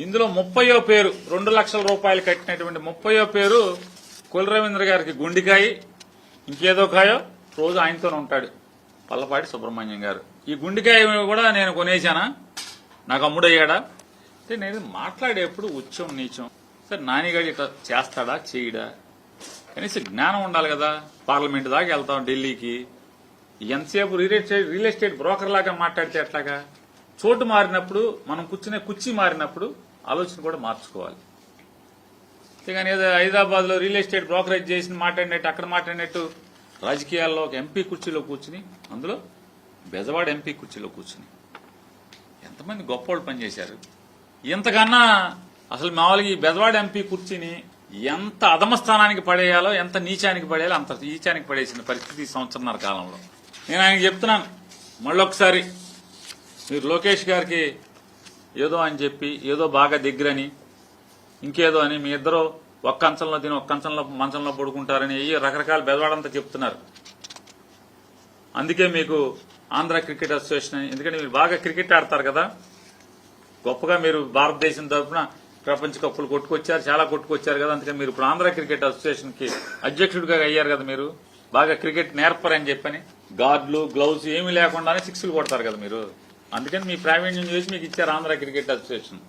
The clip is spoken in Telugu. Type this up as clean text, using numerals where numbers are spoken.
ఇందులో 30వ పేరు 2 లక్షల రూపాయలు కట్టినటువంటి 30వ పేరు కుల రవీంద్ర గారికి గుండికాయ ఇంకేదో కాయో రోజు ఆయనతోనే ఉంటాడు పల్లపాటి సుబ్రహ్మణ్యం గారు. ఈ గుండికాయ కూడా నేను కొనేశానా, నాకు అమ్ముడయ్యాడా అంటే నేను మాట్లాడేప్పుడు ఉచ్చం నీచం. సరే నానిగాడు ఇట్లా చేస్తాడా చేయడా, కనీసం జ్ఞానం ఉండాలి కదా. పార్లమెంట్ దాకా వెళ్తాం ఢిల్లీకి, ఎంతసేపు రియల్ ఎస్టేట్ బ్రోకర్ లాగా మాట్లాడితే ఎట్లాగా. చోటు మారినప్పుడు మనం కూర్చునే కుర్చీ మారినప్పుడు ఆలోచన కూడా మార్చుకోవాలి. అంతేగాని ఏదో హైదరాబాద్ లో రియల్ ఎస్టేట్ బ్రోకరేజ్ చేసి మాట్లాడినట్టు అక్కడ మాట్లాడినట్టు రాజకీయాల్లో ఒక ఎంపీ కుర్చీలో కూర్చుని, అందులో బెజవాడ ఎంపీ కుర్చీలో కూర్చుని ఎంతమంది గొప్పవాళ్ళు పనిచేశారు. ఇంతకన్నా అసలు మామూలుగా ఈ బెజవాడ ఎంపీ కుర్చీని ఎంత అధమ స్థానానికి పడేయాలో, ఎంత నీచానికి పడేయాలో అంత నీచానికి పడేసిన పరిస్థితి ఈ సంవత్సరన్నర కాలంలో. నేను ఆయనకి చెప్తున్నాను, మళ్ళొకసారి మీరు లోకేష్ గారికి ఏదో అని చెప్పి ఏదో బాగా దగ్గరని ఇంకేదో అని మీ ఇద్దరు ఒక్క అంచంలో తిని ఒక్క అంచంలో మంచంలో పడుకుంటారని రకరకాల బెదవాడంతా చెప్తున్నారు. అందుకే మీకు ఆంధ్ర క్రికెట్ అసోసియేషన్ అని, ఎందుకంటే మీరు బాగా క్రికెట్ ఆడతారు కదా, గొప్పగా మీరు భారతదేశం తరఫున ప్రపంచ కప్పులు కొట్టుకొచ్చారు, చాలా కొట్టుకొచ్చారు కదా. అందుకని మీరు ఇప్పుడు ఆంధ్ర క్రికెట్ అసోసియేషన్ కి అధ్యక్షుడిగా అయ్యారు కదా. మీరు బాగా క్రికెట్ నేర్పరని చెప్పని గార్డులు గ్లౌస్ ఏమీ లేకుండానే సిక్స్లు కొడతారు కదా మీరు. అందుకని మీ ప్రావీణ్యం చేసి మీకు ఇచ్చారు ఆంధ్ర క్రికెట్ అసోసియేషన్.